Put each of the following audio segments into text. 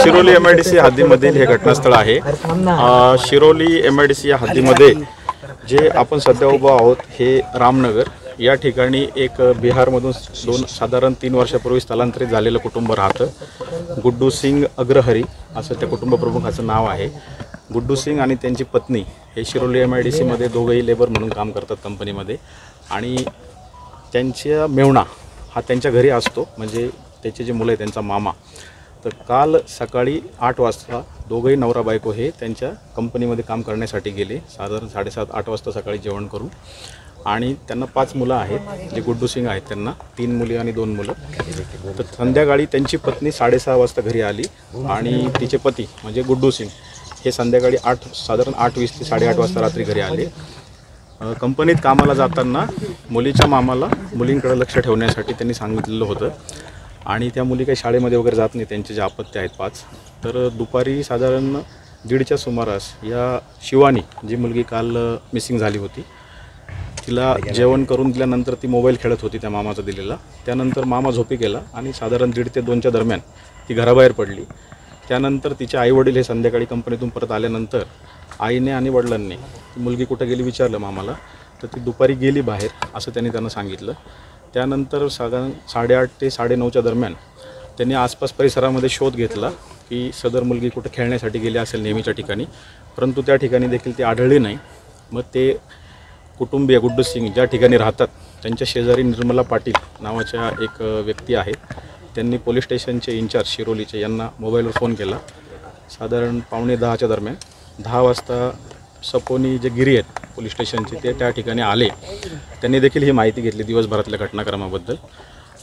Shiroli MIDC हद्दीमधील हे घटनास्थळ आहे। Shiroli MIDC या हद्दीमध्ये जे आपण सध्या उभा आहोत हे रामनगर या ठिकाणी एक बिहारमधून साधारण 3 वर्षापूर्वी स्थलांतरित झालेलं कुटुंब राहतं। गुड्डू सिंग अग्रहरी असं त्या कुटुंब प्रमुखाचं नाव आहे। गुड्डू सिंग आणि त्यांची पत्नी हे शिरोली MIDC मध्ये दोघेही लेबर म्हणून काम करतात कंपनीमध्ये आणि त्यांच्या मेवणा हा त्यांच्या घरी असतो, म्हणजे त्याचे जे मुलं आहे त्यांचा मामा। तर काल सकाळी 8 वाजता दोघेही नवरा बायको हे त्यांच्या कंपनीमध्ये काम करण्यासाठी गेले, साधारण 7:30-8 वाजता सकाळी जेवण करून। आणि त्यांना 5 मुलं आहेत, जे गुड्डू सिंग आहेत त्यांना 3 मुली आणि 2 मुलं। तर संध्याकाळी त्यांची पत्नी 6:30 वाजता घरी आली आणि तिचे पती म्हणजे गुड्डू सिंग हे संध्याकाळी साधारण 8:20 ते 8:30 वाजता रात्री घरी आले। कंपनीत कामाला जाताना मुलीच्या मामाला मुलींकडे लक्ष ठेवण्यासाठी त्यांनी सांगितलेलं होतं आणि त्या मुली काही शाळेमध्ये वगैरे जात नाही, त्यांचे जे अपत्य आहेत 5। तर दुपारी साधारण 1:30च्या सुमारास या शिवानी जी मुलगी काल मिसिंग झाली होती, तिला जेवण करून दिल्यानंतर ती मोबाईल खेळत होती त्या मामाचा दिलेला। त्यानंतर मामा झोपी गेला आणि साधारण 1:30 ते 2च्या दरम्यान ती घराबाहेर पडली। त्यानंतर तिचे आईवडील हे संध्याकाळी कंपनीतून परत आल्यानंतर आईने आणि वडिलांनी मुलगी कुठं गेली विचारलं मामाला, तर ती दुपारी गेली बाहेर असं त्यांना सांगितलं। त्यानंतर साधारण 8:30 ते 9:30च्या दरम्यान त्यांनी आसपास परिसरामध्ये शोध घेतला की सदर मुलगी कुठं खेळण्यासाठी गेली असेल नेहमीच्या ठिकाणी, परंतु त्या ठिकाणी देखील ती आढळली नाही। मग ते कुटुंबीय गुड्डू सिंग ज्या ठिकाणी राहतात त्यांच्या शेजारी निर्मला पाटील नावाच्या एक व्यक्ती आहेत, त्यांनी पोलीस स्टेशनचे इंचार्ज शिरोलीचे यांना मोबाईलवर फोन केला। साधारण 9:45च्या दरम्यान 10 वाजता सपोनी जे गिरी आहेत पोलीस स्टेशनचे ते त्या ठिकाणी आले। त्यांनी देखील ही माहिती घेतली दिवसभरातल्या घटनाक्रमाबद्दल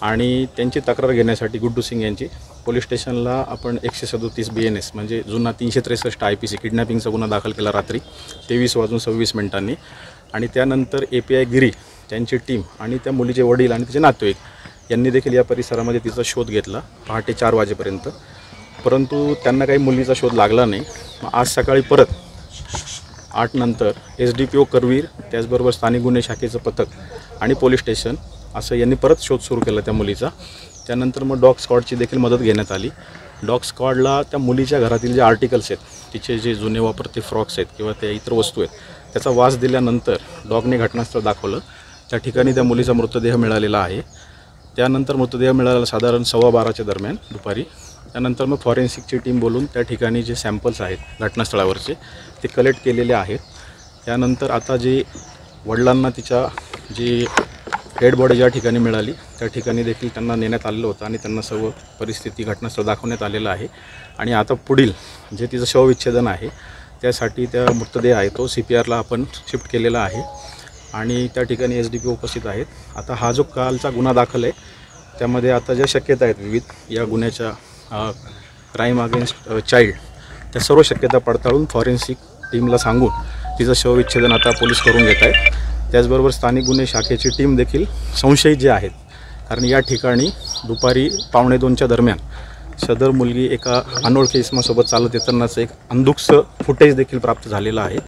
आणि त्यांची तक्रार घेण्यासाठी गुड्डू सिंग यांची पोलीस स्टेशनला आपण 137 BNS म्हणजे जुना 363 IPC किडनॅपिंगचा गुन्हा दाखल केला रात्री 23:26 आणि त्यानंतर API गिरी त्यांची टीम आणि त्या मुलीचे वडील आणि तिचे नातेवाईक यांनी देखील या परिसरामध्ये तिचा शोध घेतला पहाटे 4 वाजेपर्यंत, परंतु त्यांना काही मुलीचा शोध लागला नाही। आज सकाळी परत 8 नंतर SDPO करवीर त्याचबरोबर स्थानिक गुन्हे शाखेचं पथक आणि पोलीस स्टेशन असं यांनी परत शोध सुरू केला त्या मुलीचा। त्यानंतर मग डॉग स्क्वॉडची देखील मदत घेण्यात आली। डॉग स्क्वॉडला त्या मुलीच्या घरातील जे आर्टिकल्स आहेत, तिचे जे जुने वापरते फ्रॉक्स आहेत किंवा त्या इतर वस्तू आहेत, त्याचा वास दिल्यानंतर डॉगने घटनास्थळ दाखवलं। त्या ठिकाणी त्या मुलीचा मृतदेह मिळालेला आहे। त्यानंतर मृतदेह मिळाला साधारण 12:15च्या दरम्यान दुपारी। त्यानंतर मग फॉरेन्सिकची टीम बोलून त्या ठिकाणी जे सॅम्पल्स आहेत घटनास्थळावरचे ते कलेक्ट केलेले आहेत। त्यानंतर आता जे वडिलांना तिच्या जी डेड बॉडी ज्या ठिकाणी मिळाली त्या ठिकाणी देखील त्यांना नेण्यात आलेलं होतं आणि त्यांना सर्व परिस्थिती घटनास्थळ दाखवण्यात आलेलं आहे। आणि आता पुढील जे तिचं शवविच्छेदन आहे त्यासाठी त्या मृतदेह आहे तो CPRला आपण शिफ्ट केलेला आहे आणि त्या ठिकाणी SDPO उपस्थित आहेत। आता हा जो कालचा गुन्हा दाखल आहे त्यामध्ये आता ज्या शक्यता आहेत विविध या गुन्ह्याच्या क्राईम अगेन्स्ट चाइल्ड त्या सर्व शक्यता पडताळून फॉरेन्सिक टीमला सांगून तिचं शवविच्छेदन आता पोलीस करून घेत आहेत। त्याचबरोबर स्थानिक गुन्हे शाखेची टीम देखील संशयित जे आहेत, कारण या ठिकाणी दुपारी 1:45च्या दरम्यान सदर मुलगी एका अनोळखी इसमासोबत चालत येतानाचं एक अंधुकचं फुटेज देखील प्राप्त झालेलं आहे।